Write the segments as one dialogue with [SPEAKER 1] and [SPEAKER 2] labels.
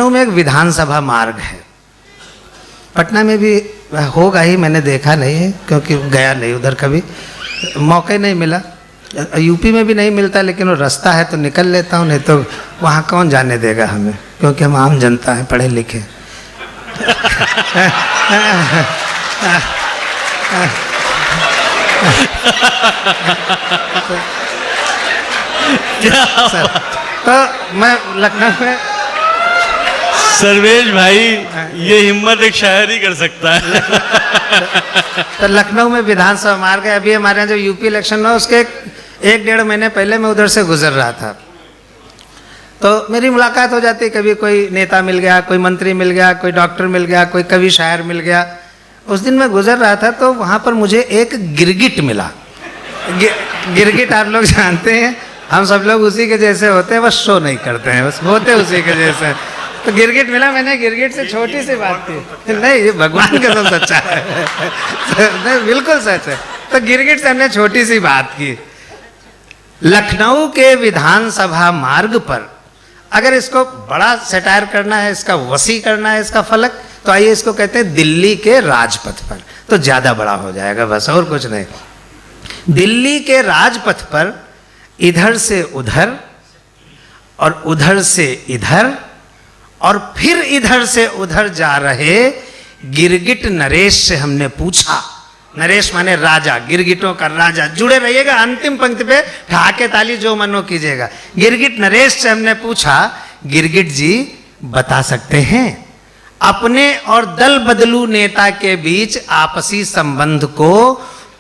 [SPEAKER 1] लखनऊ में एक विधानसभा मार्ग है, पटना में भी होगा ही, मैंने देखा नहीं है क्योंकि गया नहीं उधर, कभी मौका नहीं मिला। यूपी में भी नहीं मिलता, लेकिन वो रास्ता है तो निकल लेता हूँ, नहीं तो वहाँ कौन जाने देगा हमें, क्योंकि हम आम जनता हैं, पढ़े लिखे। सर, तो मैं लखनऊ में,
[SPEAKER 2] सर्वेश भाई ये हिम्मत एक शायर ही कर सकता है।
[SPEAKER 1] तो लखनऊ में विधानसभा मार्ग है। अभी हमारे यहाँ जो यूपी इलेक्शन हुआ उसके एक डेढ़ महीने पहले मैं उधर से गुजर रहा था, तो मेरी मुलाकात हो जाती, कभी कोई नेता मिल गया, कोई मंत्री मिल गया, कोई डॉक्टर मिल गया, कोई कवि शायर मिल गया। उस दिन मैं गुजर रहा था तो वहाँ पर मुझे एक गिरगिट मिला। गिरगिट आप लोग जानते हैं, हम सब लोग उसी के जैसे होते हैं, बस शो नहीं करते हैं, बस होते उसी के जैसे। तो गिरगिट मिला, मैंने गिरगिट से छोटी सी बात की, नहीं ये भगवान का सब सच्चा है, नहीं बिल्कुल सच है। तो गिरगिट से हमने छोटी सी बात की। लखनऊ के विधानसभा मार्ग पर अगर इसको बड़ा सटायर करना है, इसका वसी करना है इसका फलक, तो आइए इसको कहते हैं दिल्ली के राजपथ पर, तो ज्यादा बड़ा हो जाएगा, बस और कुछ नहीं। दिल्ली के राजपथ पर इधर से उधर और उधर से इधर और फिर इधर से उधर जा रहे गिरगिट नरेश से हमने पूछा, नरेश माने राजा, गिरगिटों का राजा, जुड़े रहिएगा अंतिम पंक्ति पे, ठहाके ताली जो मनो कीजिएगा। गिरगिट नरेश से हमने पूछा, गिरगिट जी बता सकते हैं अपने और दल बदलू नेता के बीच आपसी संबंध को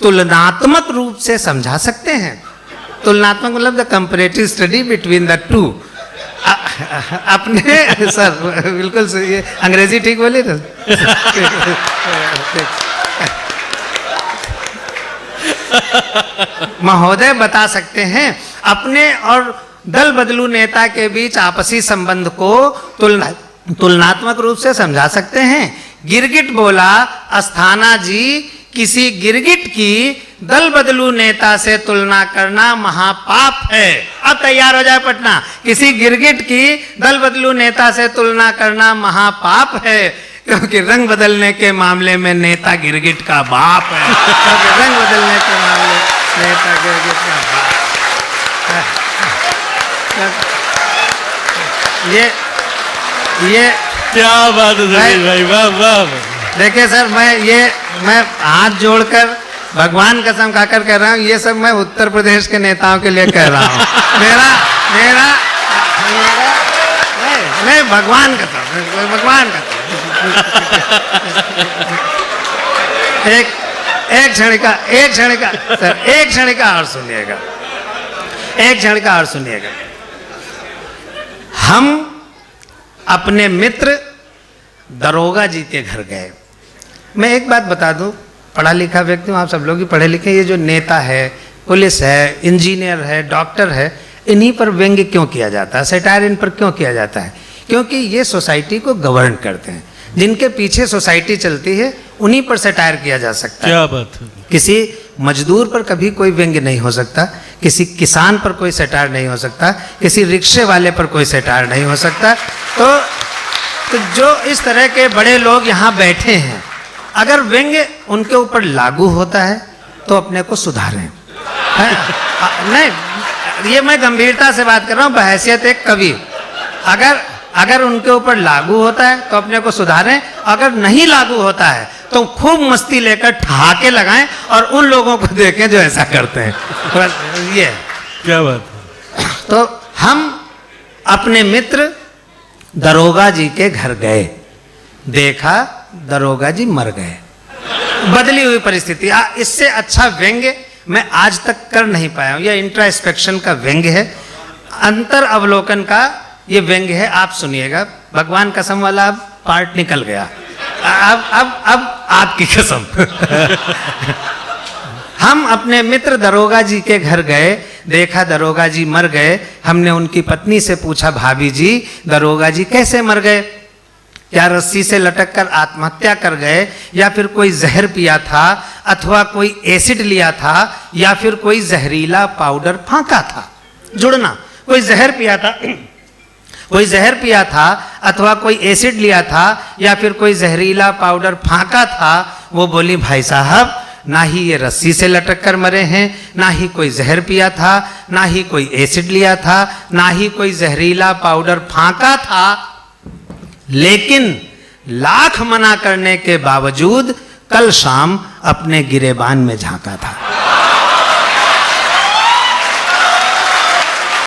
[SPEAKER 1] तुलनात्मक रूप से समझा सकते हैं? तुलनात्मक मतलब the comparative study between the two. अपने सर बिल्कुल सही है, अंग्रेजी ठीक बोली ना? महोदय बता सकते हैं अपने और दल बदलू नेता के बीच आपसी संबंध को तुलनात्मक रूप से समझा सकते हैं? गिरगिट बोला, अस्थाना जी किसी गिरगिट की दल बदलू नेता से तुलना करना महापाप है। अब तैयार हो जाए पटना, किसी गिरगिट की दल बदलू नेता से तुलना करना महापाप है, क्योंकि रंग बदलने के मामले में नेता गिरगिट का बाप है। क्योंकि रंग बदलने के मामले नेता गिरगिट का बाप। ये
[SPEAKER 2] क्या बात है भाई, वाह वाह।
[SPEAKER 1] देखिए सर, मैं हाथ जोड़कर भगवान कसम खाकर कह रहा हूँ, ये सब मैं उत्तर प्रदेश के नेताओं के लिए कह रहा हूँ। मेरा नहीं भगवान कसम, भगवान कसम। एक क्षण का और सुनिएगा, एक क्षण का और सुनिएगा। हम अपने मित्र दरोगा जी के घर गए। मैं एक बात बता दूं, पढ़ा लिखा व्यक्ति हूँ, आप सब लोग भी पढ़े लिखे। ये जो नेता है, पुलिस है, इंजीनियर है, डॉक्टर है, इन्हीं पर व्यंग्य क्यों किया जाता है, सटायर इन पर क्यों किया जाता है? क्योंकि ये सोसाइटी को गवर्न करते हैं, जिनके पीछे सोसाइटी चलती है उन्हीं पर सटायर किया जा सकता है।
[SPEAKER 2] क्या बात है।
[SPEAKER 1] किसी मजदूर पर कभी कोई व्यंग्य नहीं हो सकता, किसी किसान पर कोई सटायर नहीं हो सकता, किसी रिक्शे वाले पर कोई सटायर नहीं हो सकता। तो जो इस तरह के बड़े लोग यहाँ बैठे हैं, अगर व्यंग्य उनके ऊपर लागू होता है तो अपने को सुधारें। नहीं, ये मैं गंभीरता से बात कर रहा हूँ, बहैसियत एक कवि। अगर उनके ऊपर लागू होता है तो अपने को सुधारें, अगर नहीं लागू होता है तो खूब मस्ती लेकर ठहाके लगाएं और उन लोगों को देखें जो ऐसा करते हैं। ये
[SPEAKER 2] क्या बात है।
[SPEAKER 1] तो हम अपने मित्र दरोगा जी के घर गए, देखा दरोगा जी मर गए, बदली हुई परिस्थिति। इससे अच्छा व्यंग्य मैं आज तक कर नहीं पाया हूं। यह इंट्रास्पेक्शन का व्यंग्य है, अंतर अवलोकन का ये व्यंग्य है। आप सुनिएगा, भगवान कसम वाला अब पार्ट निकल गया, अब आपकी कसम। हम अपने मित्र दरोगा जी के घर गए, देखा दरोगा जी मर गए। हमने उनकी पत्नी से पूछा, भाभी जी दरोगा जी कैसे मर गए? क्या रस्सी से लटक कर आत्महत्या कर गए, या फिर कोई जहर पिया था, अथवा कोई एसिड लिया था, या फिर कोई जहरीला पाउडर फांका था? जुड़ना, कोई जहर पिया था, कोई जहर पिया था अथवा कोई एसिड लिया था या फिर कोई जहरीला पाउडर फांका था, वो बोली भाई साहब ना ही ये रस्सी से लटक कर मरे हैं, ना ही कोई जहर पिया था, ना ही कोई एसिड लिया था, ना ही कोई जहरीला पाउडर फांका था, लेकिन लाख मना करने के बावजूद कल शाम अपने गिरेबान में झांका था।